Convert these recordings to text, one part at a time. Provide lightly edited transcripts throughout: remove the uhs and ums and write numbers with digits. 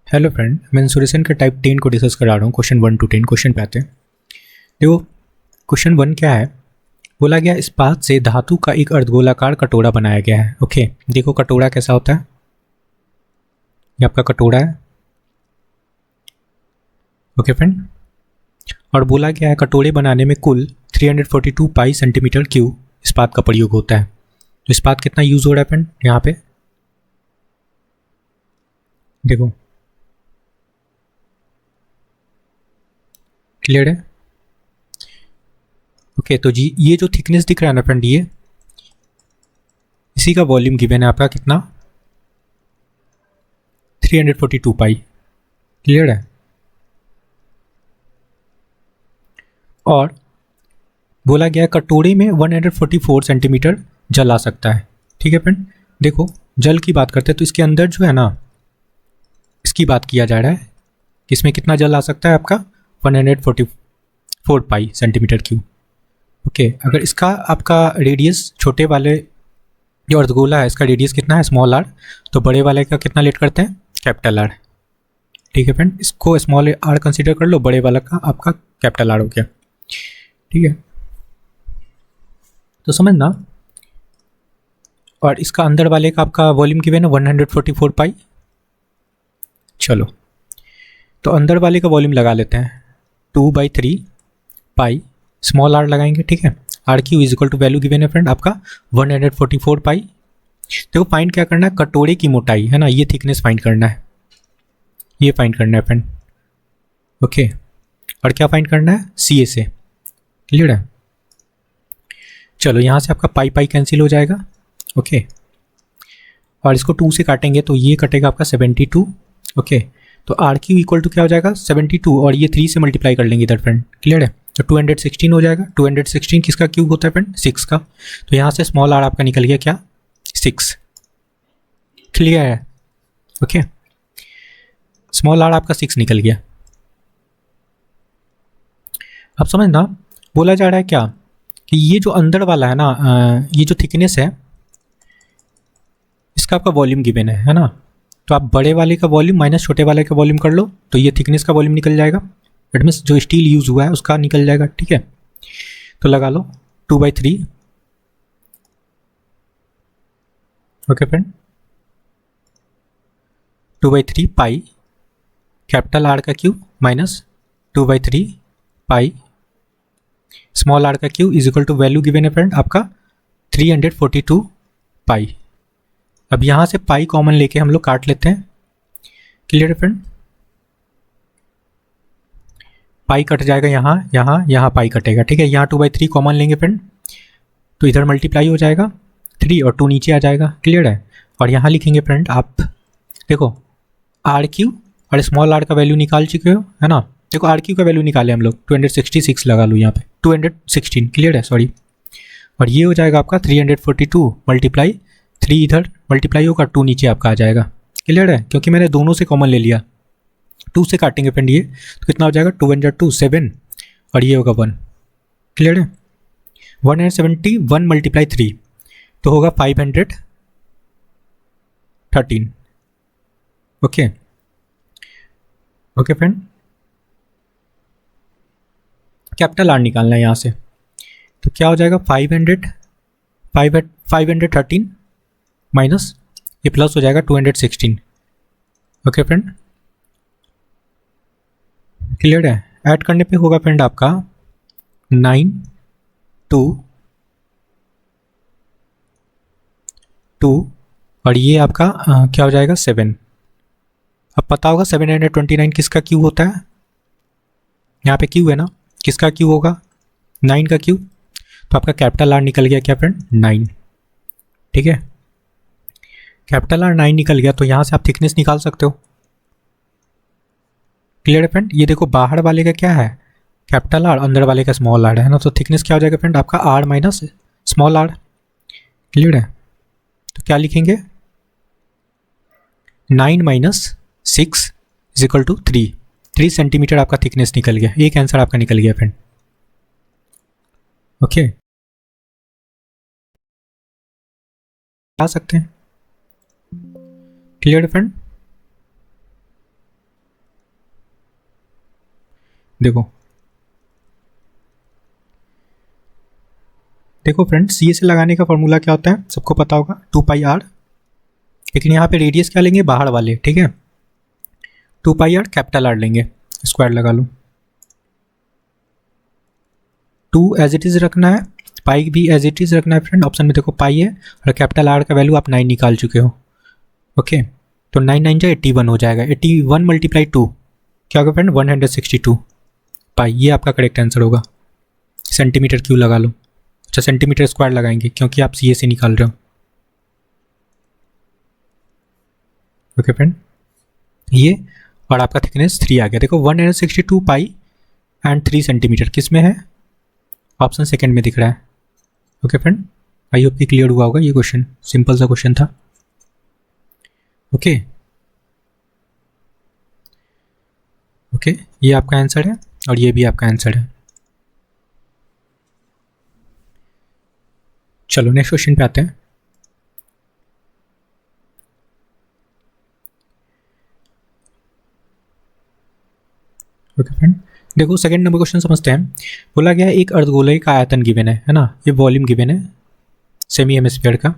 Hello friend, मैं इंसुरेशन के type 10 को डिस्कस करा रहा हूँ। क्वेश्चन 1 to 10 क्वेश्चन पे आते हैं। देखो, क्वेश्चन 1 क्या है। बोला गया इस्पात से धातु का एक अर्धगोलाकार कटोरा बनाया गया है। ओके, देखो कटोरा कैसा होता है। ये आपका कटोरा है। ओके फ्रेंड, और बोला गया है कटोरे बनाने में कुल 342 पाई सेंटीमीटर क्यूब इस्पात का प्रयोग होता है। तो इस्पात कितना यूज हो रहा है फ्रेंड यहाँ पे देखो, क्लियर है। ओके, तो जी ये जो थिकनेस दिख रहा है ना फ्रेंड, ये इसी का वॉल्यूम गिवन है आपका कितना, 342 पाई। क्लियर है। और बोला गया है कटोरे में 144 सेंटीमीटर जल आ सकता है। ठीक है फ्रेंड, देखो जल की बात करते हैं तो इसके अंदर जो है ना, इसकी बात किया जा रहा है कि इसमें कितना जल आ सकता है आपका 144 पाई सेंटीमीटर क्यूब। ओके, अगर इसका आपका रेडियस छोटे वाले जो अर्धगोला है इसका रेडियस कितना है, स्मॉल आर, तो बड़े वाले का कितना लेट करते हैं, कैपिटल आर। ठीक है फ्रेंड, इसको स्मॉल आर कंसीडर कर लो, बड़े वाला का आपका कैपिटल आर हो गया। ठीक है, तो समझना। और इसका अंदर वाले का आपका वॉल्यूम गिवन है 144 पाई। चलो, तो अंदर वाले का वॉल्यूम लगा लेते हैं 2/3 पाई, स्मॉल आर लगाएंगे। ठीक है, R Q is equal to value given है फ्रेंड आपका 144 पाई। देखो फाइंड क्या करना है, कटोरे की मोटाई है ना, ये थिकनेस फाइंड करना है, ये फाइंड करना है फ्रेंड। ओके, और क्या फाइंड करना है, सी ए से। क्लियर है। चलो यहाँ से आपका पाई पाई कैंसिल हो जाएगा। ओके, और इसको 2 से काटेंगे तो ये कटेगा आपका 72। ओके, तो आर क्यू इक्वल टू क्या हो जाएगा 72, और ये 3 से मल्टीप्लाई कर लेंगे इधर फ्रेंड। क्लियर है, तो 216 हो जाएगा। 216 किसका क्यूब होता है फ्रेंड, 6 का। तो यहाँ से स्मॉल आर आपका निकल गया क्या, 6। क्लियर है। ओके, स्मॉल आर आपका 6 निकल गया। अब समझना, बोला जा रहा है क्या कि ये जो अंदर वाला है ना, ये जो थिकनेस है इसका आपका वॉल्यूम गिवन है ना, तो आप बड़े वाले का वॉल्यूम माइनस छोटे वाले का वॉल्यूम कर लो, तो ये थिकनेस का वॉल्यूम निकल जाएगा। इट मीन्स जो स्टील यूज हुआ है उसका निकल जाएगा। ठीक है, तो लगा लो 2/3। Okay friend, 2/3 pi capital R का cube minus 2/3 pi small r का cube is equal to value given है फ्रेंड आपका 342 पाई। अब यहाँ से पाई कॉमन लेके हम लोग काट लेते हैं। क्लियर है फ्रेंड, पाई कट जाएगा, यहाँ यहाँ यहाँ पाई कटेगा। ठीक है, यहाँ 2/3 कॉमन लेंगे फ्रेंड, तो इधर मल्टीप्लाई हो जाएगा 3 और 2 नीचे आ जाएगा। क्लियर है, और यहाँ लिखेंगे फ्रेंड आप, देखो आर क्यू और स्मॉल आर का वैल्यू निकाल चुके हो है ना। देखो आर क्यू का वैल्यू निकाले हम लोग 266 लगा लो यहाँ पे 216। क्लियर है, सॉरी, और ये हो जाएगा आपका 342 मल्टीप्लाई 3 इधर मल्टीप्लाई होगा, 2 नीचे आपका आ जाएगा। क्लियर है, क्योंकि मैंने दोनों से कॉमन ले लिया, 2 से काटेंगे फ्रेंड ये, तो कितना हो जाएगा 2 × 2 7, और ये होगा 1। क्लियर है, 171 मल्टीप्लाई 3 तो होगा 513। Okay okay friend, capital are निकालना है यहाँ से, तो क्या हो जाएगा 513 माइनस ये प्लस हो जाएगा 216। ओके फ्रेंड, क्लियर है। ऐड करने पे होगा फ्रेंड आपका 9 2 2, और ये आपका क्या हो जाएगा 7। अब पता होगा 729 किसका क्यूब होता है, यहाँ पे क्यूब है ना, किसका क्यूब होगा 9 का क्यूब, तो आपका कैपिटल आर निकल गया क्या फ्रेंड 9। ठीक है, कैपिटल आर 9 निकल गया, तो यहाँ से आप थिकनेस निकाल सकते हो। क्लियर है फ्रेंड, ये देखो बाहर वाले का क्या है कैपिटल आर, अंदर वाले का स्मॉल आर है ना, तो थिकनेस क्या हो जाएगा फ्रेंड आपका R minus small R. Clear है, तो क्या लिखेंगे 9 minus 6 is equal to 3 centimetre आपका थिकनेस निकल गया। एक आंसर आपका निकल गया फ्रेंड। ओके, आ सकते हैं। क्लियर है फ्रेंड, देखो फ्रेंड्स, ये से लगाने का फॉर्मूला क्या होता है सबको पता होगा, 2πr, लेकिन यहाँ पे रेडियस क्या लेंगे, बाहर वाले, ठीक है, 2πr कैपिटल R लेंगे, स्क्वायर लगा लो। 2 एज इट इज़ रखना है, पाई भी एज इट इज़ रखना है फ्रेंड। ऑप्शन में देखो पाई है और कैपिटल R का वैल्यू आप 9 निकाल चुके हो। ओके, तो 9 9 जा 81 हो जाएगा। 81 मल्टीप्लाई 2 क्या होगा फ्रेंड, 162 पाई। ये आपका करेक्ट आंसर होगा। सेंटीमीटर क्यों लगा लो, अच्छा सेंटीमीटर स्क्वायर लगाएंगे क्योंकि आप CA से निकाल रहे हो। ओके फ्रेंड, ये और आपका थिकनेस 3 आ गया। देखो 162 पाई एंड 3 सेंटीमीटर किस में है, ऑप्शन सेकंड में दिख रहा है। ओके फ्रेंड, आई होप कि क्लियर हुआ होगा। ये क्वेश्चन सिंपल सा क्वेश्चन था। ओके ओके, ये आपका आंसर है और ये भी आपका आंसर है। चलो नेक्स्ट क्वेश्चन पे आते हैं। ओके फ्रेंड, देखो सेकंड नंबर क्वेश्चन समझते हैं। बोला गया एक अर्धगोले का आयतन गिवन है ना, ये वॉल्यूम गिवन है सेमी हेमिस्फीयर का।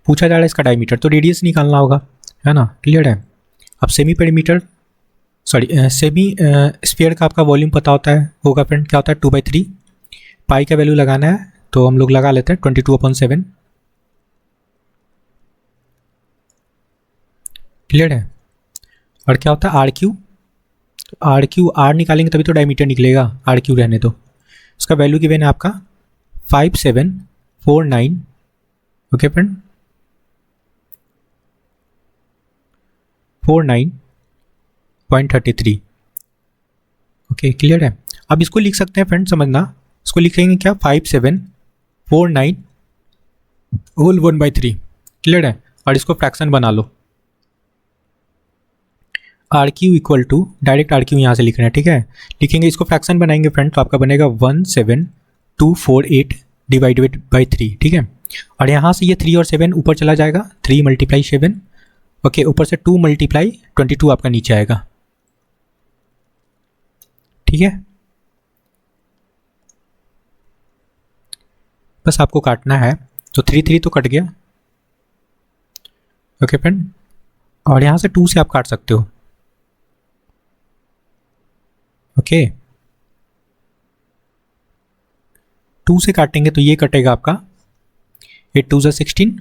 पूछा जा रहा है इसका डायमीटर, तो रेडियस निकालना होगा, है ना, क्लियर है। अब सेमी स्फीयर का आपका वॉल्यूम पता होता है, होगा फ्रेंड, क्या होता है 2/3। पाई का वैल्यू लगाना है तो हम लोग लगा लेते हैं 22/7, क्लियर है। और क्या होता है R क्यू, R निकालेंगे तभी तो डायमीटर निकलेगा, R क्यू रहने दो। इसका वैल्यू गिवन है आपका 5749। Okay friend, 49.33। ओके क्लियर है। अब इसको लिख सकते हैं फ्रेंड, समझना, इसको लिखेंगे क्या, 5749 होल 1/3, क्लियर है। और इसको फ्रैक्शन बना लो, RQ equal to, direct RQ यहाँ से लिख रहे हैं, ठीक है। लिखेंगे इसको फ्रैक्शन बनाएंगे फ्रेंड, तो आपका बनेगा 17248 डिवाइडेड बाई 3, ठीक है। और यहाँ से ये 3 और 7 ऊपर चला जाएगा, 3 मल्टीप्लाई 7, ओके, ऊपर से 2 मल्टीप्लाई 22 आपका नीचे आएगा, ठीक है। बस आपको काटना है, तो 3 तो कट गया। ओके फ्रेंड, और यहाँ से 2 से आप काट सकते हो। ओके, 2 से काटेंगे तो ये कटेगा आपका 8 2 16,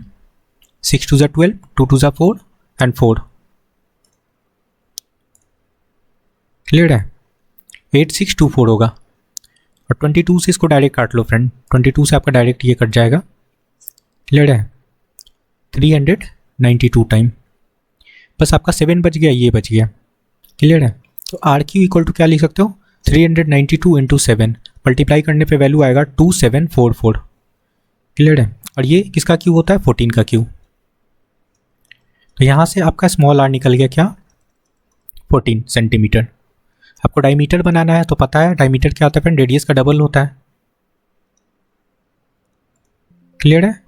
6 2 12, 2 2 4 एंड 4, क्लियर है। 8624 होगा। और 22 से इसको डायरेक्ट काट लो फ्रेंड, 22 से आपका डायरेक्ट ये कट जाएगा, क्लियर है। 392 टाइम, बस आपका 7 बच गया, ये बच गया, क्लियर है। तो RQ इक्वल टू क्या लिख सकते हो, 392 इंटू 7, मल्टीप्लाई करने पे वैल्यू आएगा 2744, क्लियर है। और ये किसका क्यू होता है, 14 का क्यू। तो यहाँ से आपका स्मॉल r निकल गया क्या, 14 सेंटीमीटर। आपको डायमीटर बनाना है तो पता है डायमीटर क्या होता है फ्रेंड, रेडियस का डबल होता है, क्लियर है।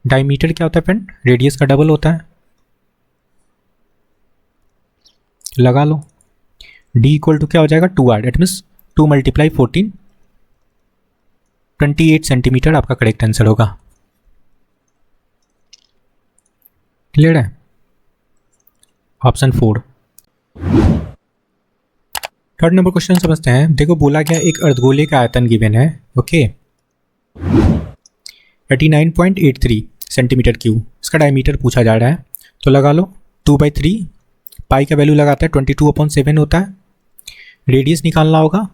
डायमीटर क्या होता है फ्रेंड, रेडियस का डबल होता है, लगा लो। D इक्वल टू क्या हो जाएगा, 2r, that means 2 multiply 14, 28 centimetre आपका करेक्ट आंसर होगा, क्लियर है। ऑप्शन 4। थर्ड नंबर क्वेश्चन समझते हैं। देखो बोला गया एक अर्धगोले का आयतन गिवन है, ओके, 89.83 सेंटीमीटर क्यूब। इसका डायमीटर पूछा जा रहा है, तो लगा लो 2/3, पाई का वैल्यू लगाता है 22/7 होता है। रेडियस निकालना होगा,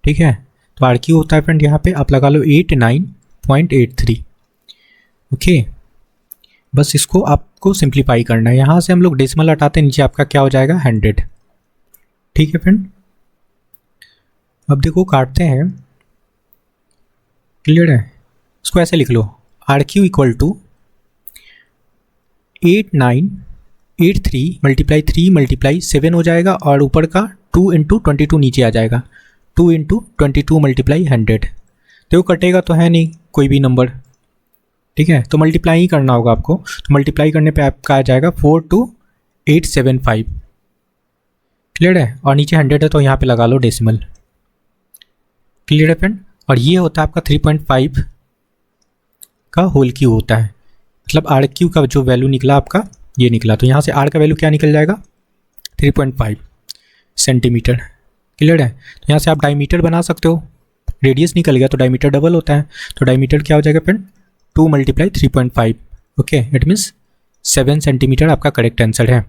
ठीक है, तो RQ होता है फ्रेंड यहाँ पे आप लगा लो 89.83, ओके। बस इसको आपको सिंप्लीफाई करना है, यहाँ से हम लोग डेसिमल हटाते हैं, नीचे आपका क्या हो जाएगा 100, ठीक है फ्रेंड। अब देखो काटते हैं, क्लियर है। इसको ऐसे लिख लो, RQ equal to 8983 multiply 3 multiply 7 हो जाएगा, और ऊपर का 2 इंटू 22 नीचे आ जाएगा, 2 इंटू 22 मल्टीप्लाई 100। तो कटेगा तो है नहीं कोई भी नंबर, ठीक है, तो मल्टीप्लाई ही करना होगा आपको। तो मल्टीप्लाई करने पे आपका आ जाएगा 4283 875। क्लियर है, और नीचे 100 है तो यहाँ पे लगा लो डेसिमल। क्लियर है फ्रेंड, और ये होता है आपका 3.5 का होल क्यू होता है, मतलब आर क्यू का जो वैल्यू निकला आपका ये निकला, तो यहाँ से आर का वैल्यू क्या निकल जाएगा 3.5 सेंटीमीटर। क्लियर है, तो यहाँ से आप डायमीटर बना सकते हो, रेडियस निकल गया तो डायमीटर डबल होता है, तो डायमीटर क्या हो जाएगा friend 2 × 3.5। Okay, it means 7 centimetre आपका करेक्ट आंसर है।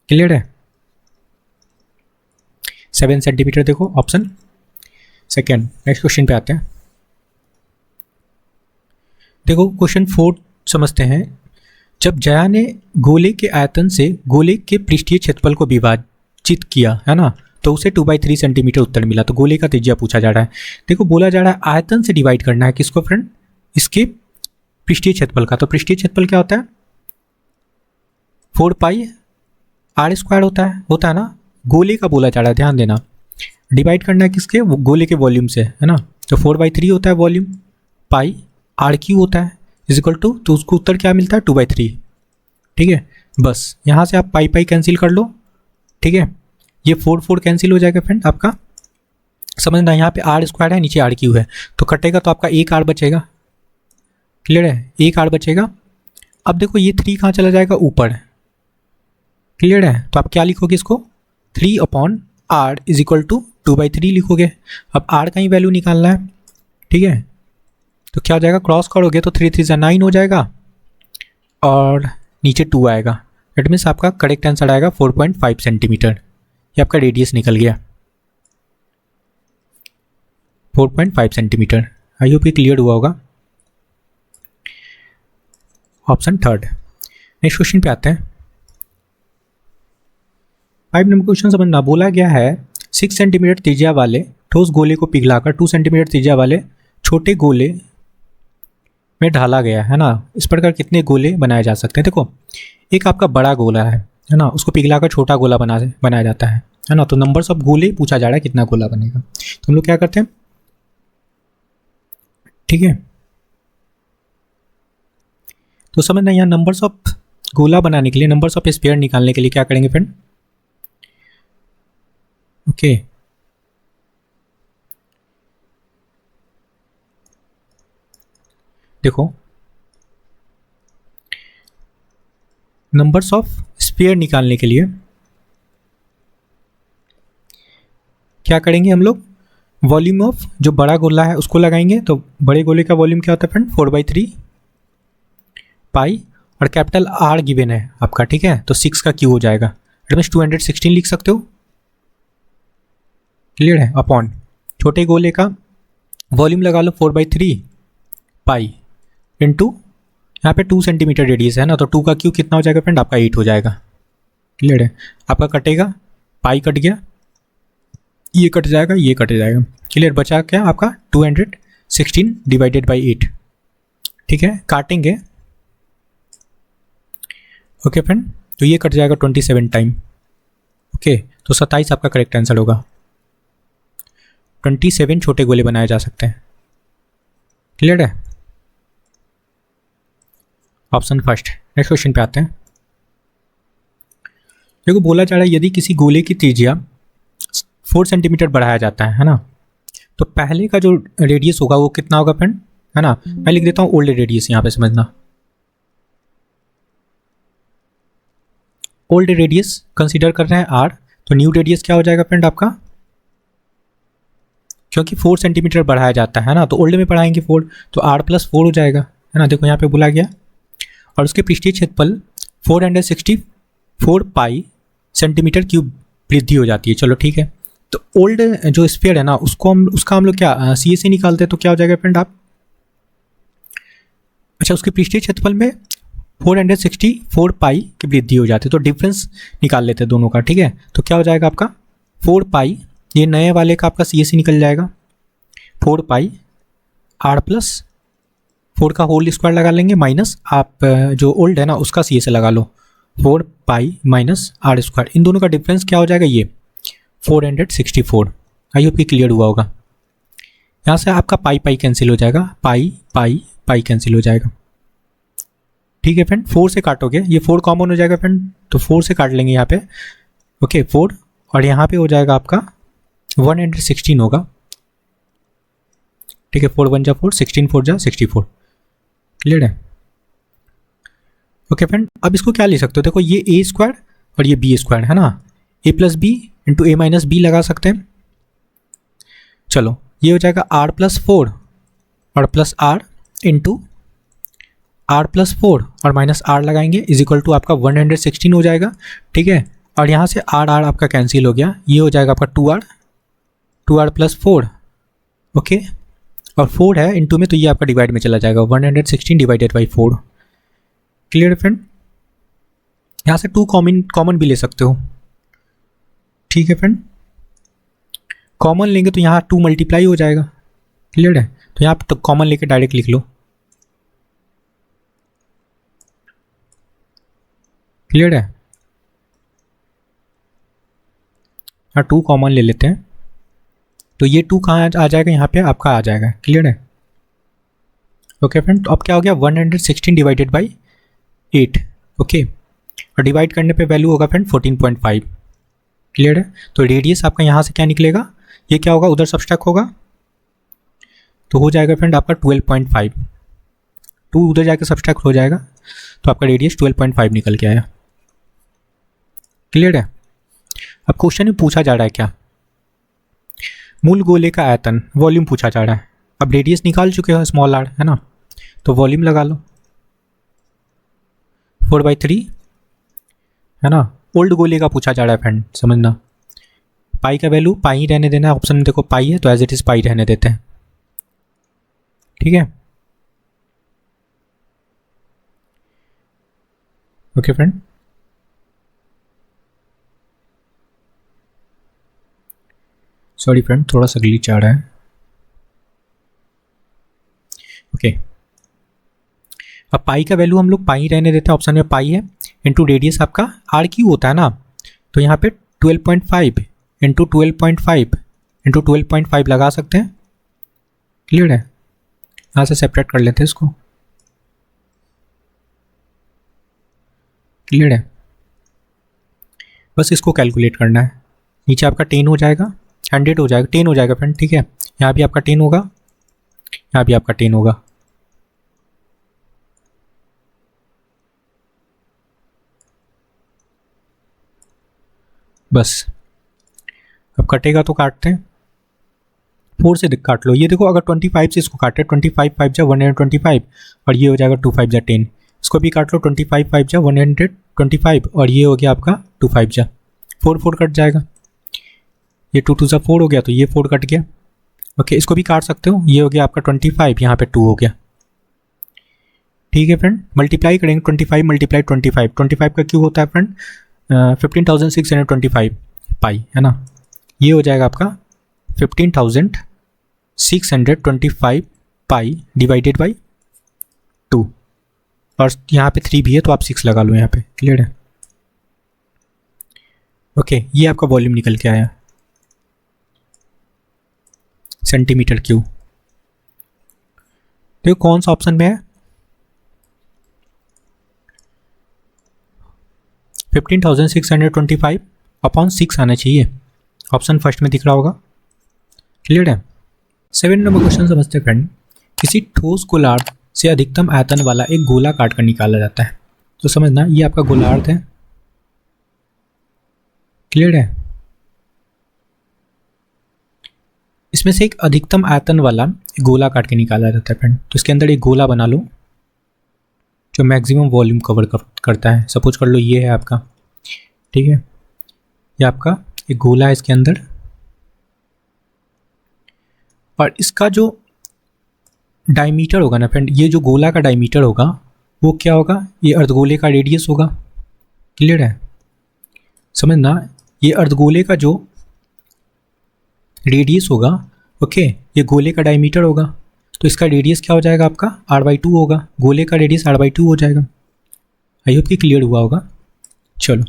क्लियर है, 7 सेंटीमीटर देखो ऑप्शन सेकेंड। नेक्स्ट क्वेश्चन पे आते हैं। देखो क्वेश्चन 4 समझते हैं। जब जया ने गोले के आयतन से गोले के पृष्ठीय क्षेत्रफल को विभाजित किया है ना, तो उसे 2/3 सेंटीमीटर उत्तर मिला। तो गोले का त्रिज्या पूछा जा रहा है। देखो बोला जा रहा है आयतन से डिवाइड करना है किसको फ्रेंड, इसके पृष्ठीय क्षेत्रफल का। तो पृष्ठीय क्षेत्रफल क्या होता है 4πr² होता है ना, गोले का बोला जा रहा है, ध्यान देना। डिवाइड करना है किसके, गोले के वॉल्यूम से, है ना। तो 4/3 होता है वॉल्यूम, पाई r³ होता है इजिकल टू, तो उसको उत्तर क्या मिलता है 2/3। ठीक है, बस यहाँ से आप पाई कैंसिल कर लो। ठीक है, ये 4 कैंसिल हो जाएगा फ्रेंड आपका, समझना। यहाँ पे r² है, नीचे r³ है, तो कटेगा तो आपका एक r बचेगा। क्लियर है, एक r बचेगा। अब देखो ये 3 कहाँ चला जाएगा ऊपर। क्लियर है, तो आप क्या लिखोगे इसको 3/r इजिकल टू 2/3 लिखोगे। अब r का ही वैल्यू निकालना है। ठीक है, तो क्या हो जाएगा, क्रॉस करोगे तो 3 3 9 हो जाएगा और नीचे 2 आएगा। इट मीन्स आपका करेक्ट आंसर आएगा 4.5 सेंटीमीटर। ये आपका रेडियस निकल गया 4.5 सेंटीमीटर। आई होप ये क्लियर हुआ होगा। Option third. नेक्स्ट क्वेश्चन पे आते हैं। 5 नंबर क्वेश्चन समझना। बोला गया है 6 सेंटीमीटर त्रिज्या वाले ठोस गोले को पिघलाकर 2 सेंटीमीटर त्रिज्या वाले छोटे गोले में ढाला गया है ना। इस प्रकार कितने गोले बनाए जा सकते हैं। देखो एक आपका बड़ा गोला है ना, उसको पिघलाकर छोटा गोला बनाया जाता है ना। तो नंबर्स ऑफ गोले पूछा जा रहा है कितना गोला बनेगा। तो हम लोग क्या करते हैं, ठीक है, तो समझना यहाँ नंबर्स ऑफ गोला बनाने के लिए, नंबर्स ऑफ स्फीयर निकालने के लिए क्या करेंगे फ्रेंड। ओके, देखो नंबर्स ऑफ स्फीयर निकालने के लिए क्या करेंगे हम लोग, वॉल्यूम ऑफ जो बड़ा गोला है उसको लगाएंगे। तो बड़े गोले का वॉल्यूम क्या होता है फ्रेंड 4/3 पाई, और कैपिटल R गिवन है आपका। ठीक है, तो 6 का क्यू हो जाएगा, इट मीन्स 216 लिख सकते हो। क्लियर है, अपॉन छोटे गोले का वॉल्यूम लगा लो 4/3 पाई इंटू यहाँ पे 2 सेंटीमीटर रेडियस है ना, तो 2 का क्यू कितना हो जाएगा फ्रेंड आपका 8 हो जाएगा। क्लियर है, आपका कटेगा, पाई कट गया, ये कट जाएगा, ये कट जाएगा। क्लियर, बचा क्या आपका 216 डिवाइडेड बाई 8। ठीक है, काटेंगे। ओके फ्रेंड, तो ये कट जाएगा 27 टाइम। ओके, तो 27 आपका करेक्ट आंसर होगा। 27 छोटे गोले बनाए जा सकते हैं। क्लियर है, ऑप्शन फर्स्ट। नेक्स्ट क्वेश्चन पे आते हैं। देखो बोला जा रहा है यदि किसी गोले की त्रिज्या 4 सेंटीमीटर बढ़ाया जाता है ना, तो पहले का जो रेडियस होगा वो कितना होगा फ्रेंड, है ना। मैं लिख देता हूँ ओल्ड रेडियस, यहाँ पे समझना। ओल्ड रेडियस कंसीडर कर रहे हैं R, तो न्यू रेडियस क्या हो जाएगा फ्रेंड आपका, क्योंकि 4 सेंटीमीटर बढ़ाया जाता है ना, तो ओल्ड में बढ़ाएंगे 4, तो R+4 हो जाएगा, है ना। देखो यहाँ पे बोला गया, और उसके पृष्ठीय क्षेत्रफल 464 पाई सेंटीमीटर क्यूब वृद्धि हो जाती है। चलो ठीक है, तो ओल्ड जो स्फीयर है ना उसको हम लोग क्या CA से निकालते हैं, तो क्या हो जाएगा फ्रेंड आप, अच्छा उसके पृष्ठीय क्षेत्रफल में 464 पाई की वृद्धि हो जाती है, तो डिफरेंस निकाल लेते हैं दोनों का। ठीक है, तो क्या हो जाएगा आपका 4 पाई, ये नए वाले का आपका CA से निकल जाएगा 4 पाई R+4 का होल स्क्वायर लगा लेंगे, माइनस आप जो ओल्ड है ना उसका CA से लगा लो 4 पाई माइनस R²। इन दोनों का डिफरेंस क्या हो जाएगा, ये 464। आई होप ये क्लियर हुआ होगा। यहाँ से आपका पाई कैंसिल हो जाएगा, पाई कैंसिल हो जाएगा। ठीक है फ्रेंड, 4 से काटोगे, ये 4 कॉमन हो जाएगा फ्रेंड, तो 4 से काट लेंगे यहाँ पे। ओके 4, और यहाँ पे हो जाएगा आपका 116 होगा। ठीक है, 4 1 जा 4, 16 4 जा 64। क्लियर है? ओके फ्रेंड, अब इसको क्या ले सकते हो, देखो ये ए स्क्वायर और ये बी स्क्वायर है ना, ए प्लस बी इंटू ए माइनस बी लगा सकते हैं। चलो ये हो जाएगा आर प्लस 4 और plus R into R plus 4 और माइनस आर लगाएंगे इज इक्वल टू आपका 116 हो जाएगा। ठीक है, और यहाँ से आर आर आपका कैंसिल हो गया, ये हो जाएगा आपका 2r प्लस 4। ओके, और 4 है इंटू में, तो ये आपका डिवाइड में चला जाएगा, 116 डिवाइडेड बाई 4। क्लियर है फ्रेंड? यहाँ से 2 कॉमन भी ले सकते हो। ठीक है फ्रेंड, कॉमन लेंगे तो यहाँ 2 मल्टीप्लाई हो जाएगा। क्लियर है? तो यहाँ तो कॉमन लेके डायरेक्ट लिख लो। क्लियर है? हाँ 2 कॉमन ले लेते हैं, तो ये 2 कहाँ आ जाएगा, यहाँ पे आपका आ जाएगा। क्लियर है? ओके फ्रेंड, तो अब क्या हो गया, 116 डिवाइडेड बाई 8। ओके, और डिवाइड करने पे वैल्यू होगा फ्रेंड 14.5। क्लियर है? तो रेडियस आपका यहाँ से क्या निकलेगा, ये क्या होगा, उधर सब्सट्रैक्ट होगा तो हो जाएगा फ्रेंड आपका 12.5। 2 उधर जाके सब्सट्रैक्ट हो जाएगा, तो आपका रेडियस 12.5 निकल के आया। क्लियर है? अब क्वेश्चन में पूछा जा रहा है क्या, मूल गोले का आयतन, वॉल्यूम पूछा जा रहा है। अब रेडियस निकाल चुके हो स्मॉल आर, है ना, तो वॉल्यूम लगा लो 4/3, है ना। ओल्ड गोले का पूछा जा रहा है फ्रेंड, समझना। पाई का वैल्यू पाई ही रहने देना है, ऑप्शन में देखो पाई है तो एज इट इज पाई रहने देते हैं। ठीक है, ओके फ्रेंड। सॉरी फ्रेंड, थोड़ा सा ग्लिच आ रहा है। ओके, अब पाई का वैल्यू हम लोग पाई रहने देते हैं, ऑप्शन में पाई है, इंटू रेडियस आपका आर क्यू होता है ना, तो यहाँ पे 12.5 इंटू 12.5 इंटू 12.5 लगा सकते हैं। क्लियर है? यहाँ से सेपरेट कर लेते हैं इसको। क्लियर है? बस इसको कैलकुलेट करना है। नीचे आपका 10 हो जाएगा, 100 हो जाएगा, 10 हो जाएगा फ्रेंड। ठीक है, यहाँ भी आपका 10 होगा, यहाँ भी आपका 10 होगा। बस अब कटेगा तो काटते हैं, 4 से काट लो। ये देखो अगर 25 से इसको काटे, 25 5 जा 125 और ये हो जाएगा 2 5 जा 10। इसको भी काट लो, 25 5 जा 125 और ये हो गया आपका 2 5 जा 4 4 कट जाएगा। ये 2 2 जा 4 हो गया, तो ये 4 कट गया। ओके, इसको भी काट सकते हो, ये हो गया आपका 25, यहाँ पे 2 हो गया। ठीक है फ्रेंड, मल्टीप्लाई करेंगे 25 मल्टीप्लाई 25 का क्यों होता है फ्रेंड 15,625 पाई, है ना। ये हो जाएगा आपका 15,625 पाई डिवाइडेड बाई 2, और यहाँ पे 3 भी है तो आप 6 लगा लो यहाँ पे। क्लियर है? ओके, ये आपका वॉल्यूम निकल के आया सेंटीमीटर क्यूब। तो कौन सा ऑप्शन में है, 15,625 अपॉन 6 आना चाहिए, ऑप्शन फर्स्ट में दिख रहा होगा। क्लियर है? 7 नंबर क्वेश्चन समझते हैं फ्रेंड। किसी ठोस गोलार्ध से अधिकतम आयतन वाला एक गोला काट कर निकाला जाता है, तो समझना ये आपका गोलार्ध है। क्लियर है? इसमें से एक अधिकतम आयतन वाला गोला काट के निकाला जाता है फ्रेंड। तो इसके अंदर एक गोला बना लो जो मैक्सिमम वॉल्यूम कवर करता है। सपोज कर लो ये है आपका, ठीक है, ये आपका एक गोला है इसके अंदर, और इसका जो डायमीटर होगा ना फ्रेंड, ये जो गोला का डायमीटर होगा वो क्या होगा, ये अर्धगोले का रेडियस होगा। क्लियर है? समझना, ये अर्धगोले का जो रेडियस होगा, ओके, ये गोले का डायमीटर होगा, तो इसका रेडियस क्या हो जाएगा आपका r/2 होगा। गोले का रेडियस r/2 हो जाएगा। आई होप कि क्लियर हुआ होगा। चलो,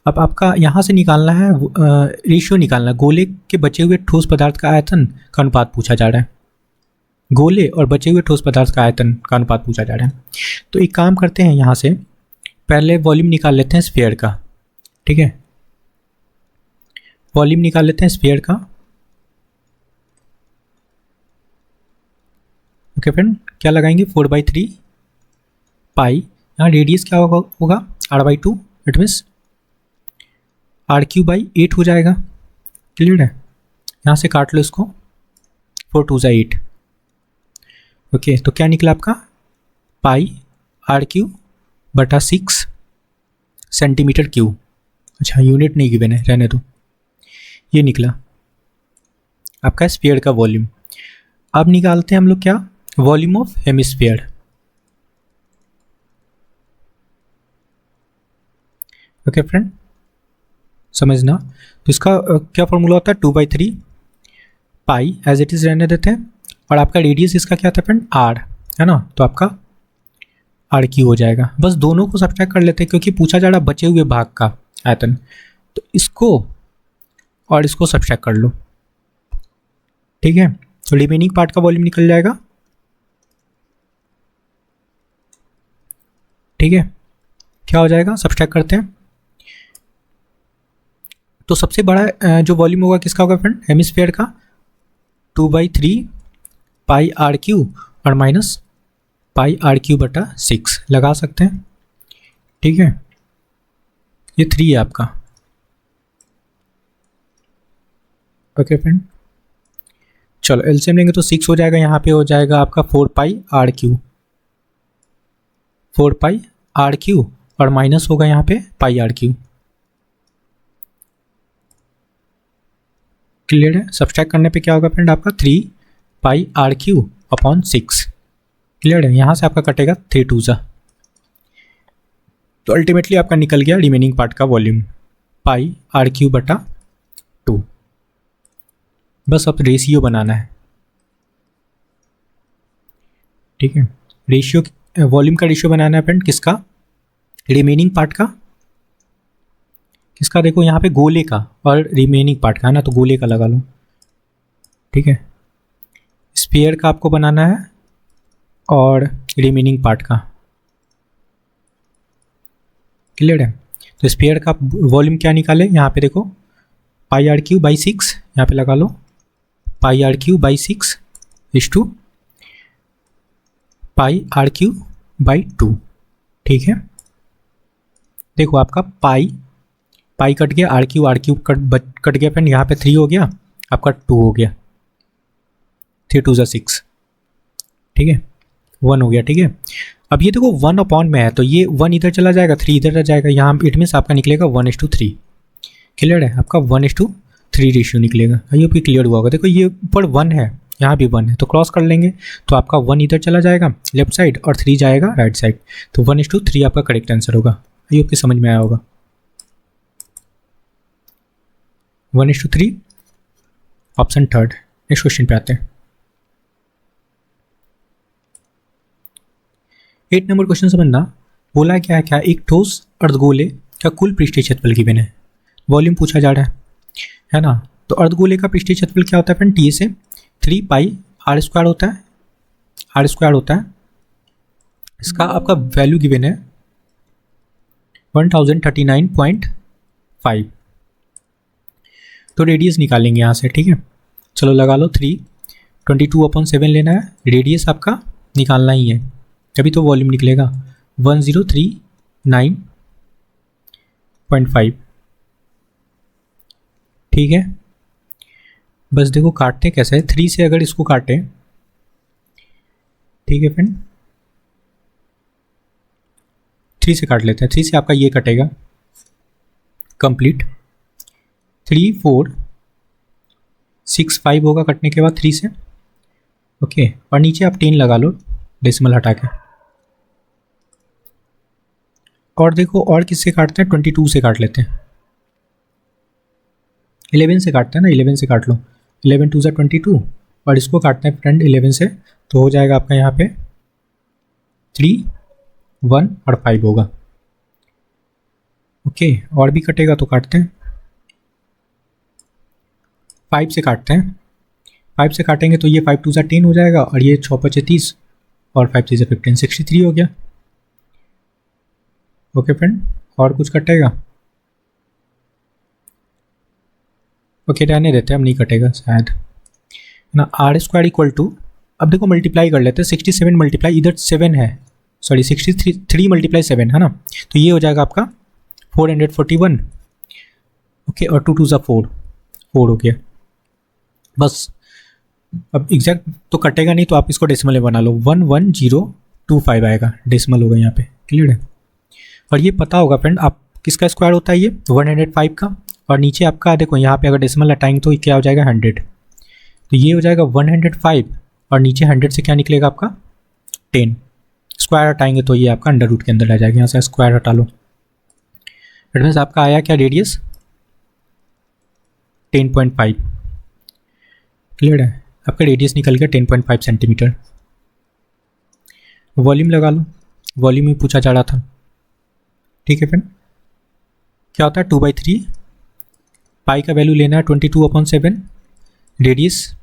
अब आपका यहाँ से निकालना है रेशियो निकालना है, गोले के बचे हुए ठोस पदार्थ का आयतन का अनुपात पूछा जा रहा है। गोले और बचे हुए ठोस पदार्थ का आयतन का अनुपात पूछा जा रहा है। तो एक काम करते हैं, यहाँ से पहले वॉल्यूम निकाल लेते हैं स्फीयर का, ठीक है। वॉल्यूम निकाल लेते हैं स्फीयर का। ओके फ्रेंड, क्या लगाएंगे 4/3 पाई, यहाँ रेडियस क्या होगा r/2, इट मीन्स r³/8 हो जाएगा। क्लियर है, यहाँ से काट लो इसको, 4 2 8। ओके, तो क्या निकला आपका पाई r³/6 सेंटीमीटर क्यूब। अच्छा, यूनिट नहीं गिवन है, रहने दो। ये निकला आपका स्फीयर का वॉल्यूम। अब निकालते हैं हम लोग क्या, volume of hemisphere. Okay friend, समझना। तो इसका क्या फॉर्मूला होता है, 2/3 पाई एज इट इज रहने देते हैं, और आपका रेडियस इसका क्या था फ्रेंड, r है ना, तो आपका r³ हो जाएगा। बस दोनों को सब्ट्रैक्ट कर लेते हैं क्योंकि पूछा जा रहा बचे हुए भाग का आयतन, तो इसको और इसको सब्ट्रैक्ट कर लो, ठीक है। तो रिमेनिंग पार्ट का वॉल्यूम निकल जाएगा, ठीक है। क्या हो जाएगा, सब्ट्रैक्ट करते हैं। तो सबसे बड़ा जो वॉल्यूम होगा किसका होगा फ्रेंड, हेमिस्फीयर का, 2/3 पाई r³ और माइनस पाई r³/6 लगा सकते हैं, ठीक है। ये 3 है आपका। ओके फ्रेंड, चलो एलसीएम लेंगे तो 6 हो जाएगा, यहाँ पे हो जाएगा आपका 4 पाई r³, 4 पाई r³ और माइनस होगा यहाँ पे पाई r³। क्लियर है, सब्सट्रैक्ट करने पे क्या होगा फ्रेंड आपका 3 पाई r³/6। क्लियर है, यहाँ से आपका कटेगा 3 2 जा, तो अल्टीमेटली आपका निकल गया रिमेनिंग पार्ट का वॉल्यूम पाई r³/2। बस अब रेशियो बनाना है, ठीक है। रेशियो, वॉल्यूम का रेशियो बनाना है फ्रेंड, किसका, रिमेनिंग पार्ट का, किसका, देखो यहाँ पे गोले का और रिमेनिंग पार्ट का है ना, तो गोले का लगा लो, ठीक है। स्फीयर का आपको बनाना है और रिमेनिंग पार्ट का। क्लियर है, तो स्फीयर का वॉल्यूम क्या निकाले, यहाँ पे देखो पाई r³/6, यहाँ पे लगा लो पाई r³/6 is to pi r³/2, ठीक है। देखो आपका पाई पाई कट गया, r³ कट गया फ्रेंड, यहाँ पे 3 हो गया, आपका 2 हो गया, 3 2 6, ठीक है, 1 हो गया, ठीक है। अब ये देखो 1 में है, तो ये 1 इधर चला जाएगा, 3 इधर रह जाएगा, यहाँ इट मीन्स आपका निकलेगा 1:3। क्लियर है, आपका 1:3 रेशियो निकलेगा। आई होप क्लियर हुआ होगा। देखो ये ऊपर 1 है, यहाँ भी 1 है, तो क्रॉस कर लेंगे, तो आपका 1 इधर चला जाएगा लेफ्ट साइड और 3 जाएगा राइट साइड, तो 1:3 आपका करेक्ट आंसर होगा। आई होप समझ में आया होगा। 1:3 ऑप्शन थर्ड। नेक्स्ट क्वेश्चन पे आते हैं। 8 नंबर क्वेश्चन समझना। बोला क्या है, क्या एक ठोस अर्धगोले का कुल पृष्ठीय क्षेत्रफल गिवन है, वॉल्यूम पूछा जा रहा है ना। तो अर्धगोले का पृष्ठीय क्षेत्रफल क्या होता है फ्रेंड, टी से 3 पाई r² होता है, r² होता है। इसका आपका वैल्यू गिवन है 1039.5। तो रेडियस निकालेंगे यहाँ से, ठीक है। चलो लगा लो 3, 22/7 लेना है, रेडियस आपका निकालना ही है, तभी तो वॉल्यूम निकलेगा 1039.5, ठीक है। बस देखो काटते कैसे है, 3 से अगर इसको काटें, ठीक है फ्रेंड, 3 से काट लेते हैं। 3 से आपका ये कटेगा कंप्लीट, 3 4 6 5 होगा कटने के बाद 3 से, ओके। और नीचे आप 10 लगा लो डेसिमल हटा के। और देखो और किससे काटते हैं, 22 से काट लेते हैं, 11 से काटते हैं ना, 11 से काट लो, 11 2 22, और इसको काटते हैं फ्रेंड 11 से, तो हो जाएगा आपका यहाँ पे 3 1 और 5 होगा, ओके। और भी कटेगा तो काटते हैं, 5 से काटते हैं, 5 से काटेंगे तो ये 5 2 ज़ा 10 हो जाएगा, और ये 6 5 30 और 5 3 ज़ा 15, 63 हो गया। ओके फ्रेंड, और कुछ कटेगा? ओके रहने देते हैं, अब नहीं कटेगा शायद ना। आर स्क्वायर इक्वल टू, अब देखो मल्टीप्लाई कर लेते हैं, 67 मल्टीप्लाई, इधर 7 है, सॉरी 63 मल्टीप्लाई 7 है ना, तो ये हो जाएगा आपका 441। ओके, और 2 2 ज़ा 4 हो गया बस। अब एग्जैक्ट तो कटेगा नहीं, तो आप इसको डेसिमल में बना लो, 11025 आएगा, डेसिमल होगा यहाँ पे। क्लियर है? और ये पता होगा फ्रेंड, आप किसका स्क्वायर होता है ये 105 का, और नीचे आपका देखो यहाँ पे अगर डेसिमल हटाएंगे तो क्या हो जाएगा 100, तो ये हो जाएगा 105, और नीचे 100 से क्या निकलेगा आपका 10, स्क्वायर हटाएंगे तो ये आपका अंडर रूट के अंदर आ जाएगा, यहाँ से स्क्वायर हटा लो। दैट मीन्स आपका आया क्या रेडियस 10.5। क्लियर है? आपका रेडियस निकल गया 10.5 सेंटीमीटर। वॉल्यूम लगा लो, वॉल्यूम ही पूछा जा रहा था। ठीक है फ्रेंड, क्या होता है 2/3, पाई का वैल्यू लेना है 22/7, रेडियस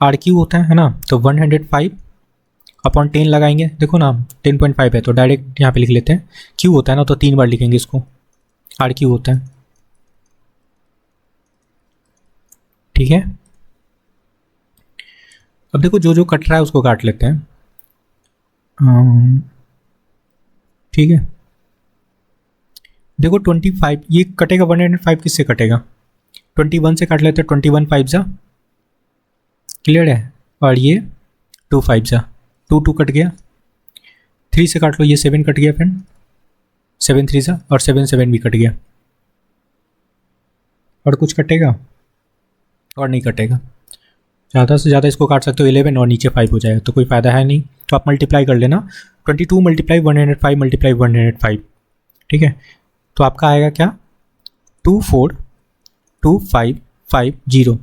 आर क्यू होता है ना, तो 105/10 लगाएंगे। देखो ना 10.5 है तो डायरेक्ट यहाँ पे लिख लेते हैं, क्यू होता है ना तो 3 बार लिखेंगे इसको, आर क्यू होता है। ठीक है, अब देखो जो जो कट रहा है उसको काट लेते हैं। ठीक है, देखो 25 ये कटेगा, 105 किससे कटेगा, 21 से काट लेते हैं, 21 5 ज़ा। क्लियर है? और ये 2 5 ज़ा, 2 2 कट गया, 3 से काट लो, ये 7 कट गया फ्रेंड, 7 3 ज़ा, और 7 7 भी कट गया। और कुछ कटेगा? और नहीं कटेगा। ज़्यादा से ज़्यादा इसको काट सकते हो 11, और नीचे 5 हो जाएगा, तो कोई फ़ायदा है नहीं, तो आप मल्टीप्लाई कर लेना, 22 मल्टीप्लाई 105 मल्टीप्लाई 105। ठीक है, तो आपका आएगा क्या 24255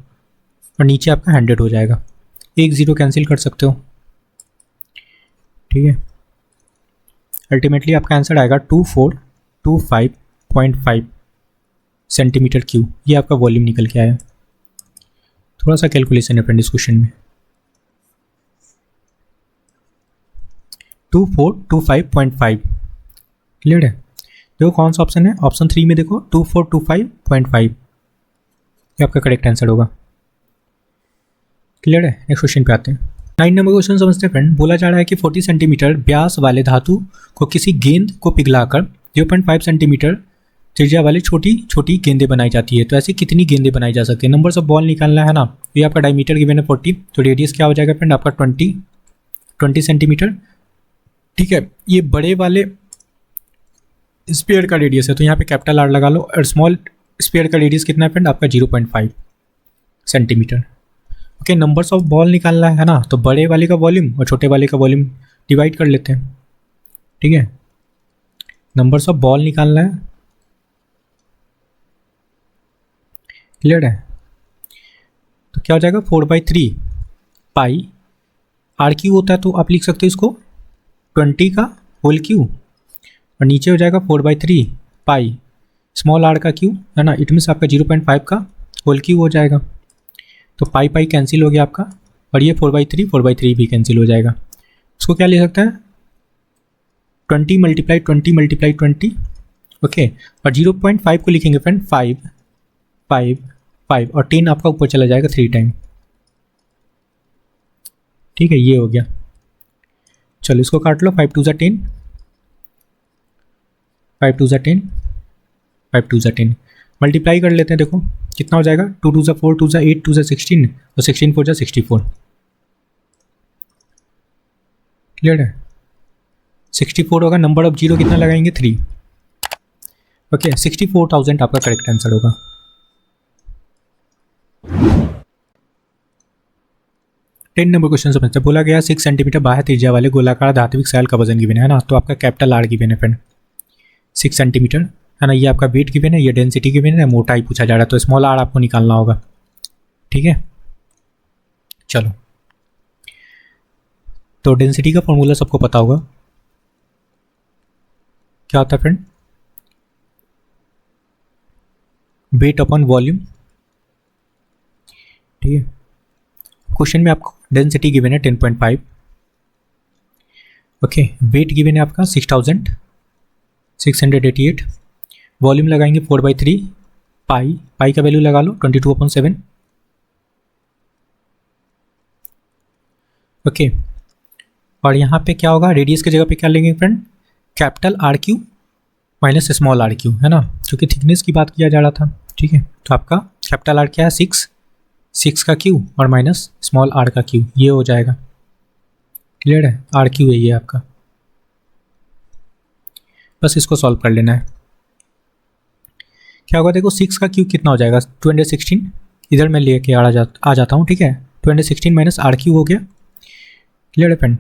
और नीचे आपका 100 हो जाएगा, एक ज़ीरो कैंसिल कर सकते हो। ठीक है, अल्टीमेटली आपका आंसर आएगा 2425.5 सेंटीमीटर क्यूब। ये आपका वॉल्यूम निकल के आया। थोड़ा सा कैलकुलेशन है फ्रेंड इस क्वेश्चन में। 2425.5। क्लियर है? देखो कौन सा ऑप्शन है, ऑप्शन 3 में देखो 2425.5, ये आपका करेक्ट आंसर होगा। क्लियर है? नेक्स्ट क्वेश्चन पे आते हैं। 9 नंबर क्वेश्चन समझते हैं फ्रेंड। बोला जा रहा है कि 40 सेंटीमीटर व्यास वाले धातु को किसी गेंद को पिघलाकर 0.5 सेंटीमीटर त्रिज्या वाली छोटी छोटी गेंदें बनाई जाती है, तो ऐसी कितनी गेंदें बनाई जा सकती है। नंबर्स ऑफ बॉल निकालना है ना, ये आपका डायमीटर गिवन है 40, तो रेडियस क्या हो जाएगा फ्रेंड आपका 20 सेंटीमीटर। ठीक है, ये बड़े वाले स्फीयर का रेडियस है, तो यहाँ पे कैपिटल आर लगा लो, और स्मॉल स्फीयर का रेडियस कितना है फ्रेंड आपका 0.5 centimetre. Okay, numbers of ball निकालना है ना, तो बड़े वाले का वॉल्यूम और छोटे वाले का वॉल्यूम डिवाइड कर लेते हैं। ठीक है, नंबर्स ऑफ बॉल निकालना है। क्लियर है? तो क्या हो जाएगा 4/3 पाई आर क्यू होता है, तो आप लिख सकते हो इसको 20 का होल क्यू, और नीचे हो जाएगा 4/3 पाई स्मॉल आर का क्यू है ना, इट मीन्स आपका 0.5 का होल क्यू हो जाएगा। तो पाई पाई कैंसिल हो गया आपका, और ये 4/3 भी कैंसिल हो जाएगा। उसको क्या ले सकते हैं 20 मल्टीप्लाई 20 मल्टीप्लाई 20। ओके, और 0.5 को लिखेंगे फ्रेंड 5 5 5, और 10 आपका ऊपर चला जाएगा 3 टाइम। ठीक है, ये हो गया। चलो इसको काट लो, 5 2 ज़ा 10, 5 2 ज़ा 10, 5 2 ज़ा 10 मल्टीप्लाई कर लेते हैं। देखो कितना हो जाएगा, 2 2 ज़ा 4, 2 ज़ा 8, 2 ज़ा 16, और 16 4 ज़ा 64। क्लियर है? 64 होगा, नंबर ऑफ जीरो कितना लगाएंगे 3। ओके, 64,000 आपका करेक्ट आंसर होगा। टेन नंबर क्वेश्चन समझते हैं। बोला गया 6 सेंटीमीटर बाह्य त्रिज्या वाले गोलाकार धात्विक सैल का वजन गिवन है ना, तो आपका कैपिटल आर गिवन है फ्रेंड 6 सेंटीमीटर है ना, ये आपका वेट गिवन है, ये डेंसिटी गिवन है, मोटाई पूछा जा रहा है, तो स्मॉल आर आपको निकालना होगा। ठीक है, चलो तो डेंसिटी का फॉर्मूला सबको पता होगा, क्या होता है फ्रेंड, वेट अपॉन वॉल्यूम। ठीक है, क्वेश्चन में आपको डेंसिटी गिवन है 10.5, ओके, वेट गिवन है आपका 6688, वॉल्यूम लगाएंगे 4/3, पाई का वैल्यू लगा लो 22/7, ओके। और यहाँ पे क्या होगा, रेडियस की जगह पे क्या लेंगे friend, capital R Q minus small R Q, है ना, क्योंकि थिकनेस की बात किया जा रहा था, ठीक है। तो आपका कैपिटल आर क्या है 6 का क्यू और माइनस स्मॉल आर का क्यू, ये हो जाएगा, क्लियर है, आर क्यू है ये आपका, बस इसको सॉल्व कर लेना है। क्या होगा देखो, 6 का क्यू कितना हो जाएगा 216, इधर मैं लेके आ जाता हूँ, ठीक है, 216 माइनस आर क्यू हो गया, क्लियर है फ्रेंड।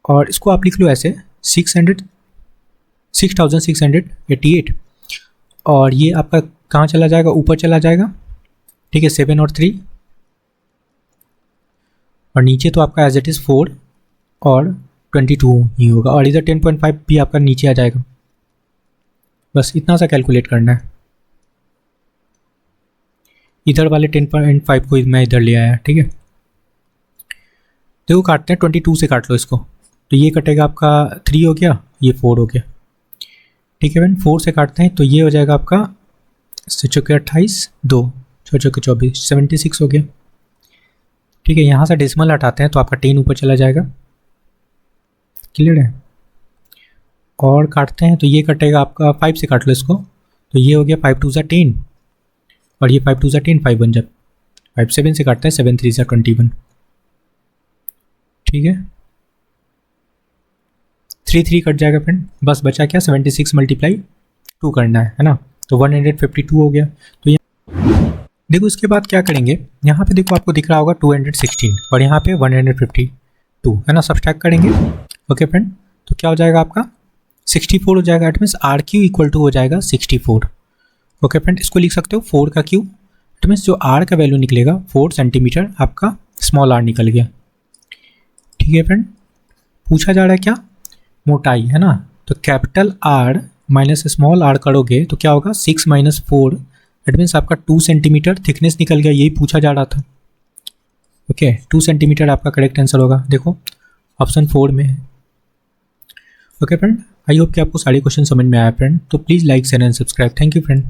और इसको आप लिख लो ऐसे 6688, और ये आपका कहाँ चला जाएगा, ऊपर चला जाएगा, ठीक है, 7 और 3, और नीचे तो आपका एज इट इज़ 4 और 22 ही होगा, और इधर 10.5 भी आपका नीचे आ जाएगा, बस इतना सा कैलकुलेट करना है। इधर वाले 10.5 को मैं इधर ले आया, ठीक है। देखो काटते हैं, 22 से काट लो इसको, तो ये कटेगा आपका 3 हो गया, ये 4 हो गया, ठीक है फ्रेंड। 4 से काटते हैं तो ये हो जाएगा आपका 28, 2 24, 76 हो गया, ठीक है। यहाँ से डेसिमल हटाते हैं तो आपका 10 ऊपर चला जाएगा, क्लियर है। और काटते हैं तो ये कटेगा आपका 5 से काट लो इसको, तो ये हो गया 5 2 10, और ये 5 2 10, 5 1 जब 5 7 से काटते हैं 7 3 21, ठीक है। 3 3 कट जाएगा फ्रेंड, बस बचा क्या 76 × 2 करना है ना, तो 152 हो गया। तो देखो इसके बाद क्या करेंगे, यहाँ पे देखो आपको दिख रहा होगा 216 और यहाँ पे 152, है ना, सब्सट्रैक्ट करेंगे, ओके फ्रेंड। तो क्या हो जाएगा आपका 64 हो जाएगा, it means R Q equal to हो जाएगा 64, ओके फ्रेंड। इसको लिख सकते हो 4 का क्यू, इट मीन्स जो आर का वैल्यू निकलेगा 4 सेंटीमीटर आपका स्मॉल आर निकल गया, ठीक है फ्रेंड। पूछा जा रहा है क्या, मोटाई, है ना, तो capital R minus small R करोगे तो क्या होगा 6 - 4, इट मीन्स आपका 2 सेंटीमीटर थिकनेस निकल गया, यही पूछा जा रहा था, ओके। 2 सेंटीमीटर आपका करेक्ट आंसर होगा, देखो ऑप्शन 4 में है, ओके फ्रेंड। आई होप कि आपको सारे क्वेश्चन समझ में आया फ्रेंड, तो please like share and subscribe, thank you friend.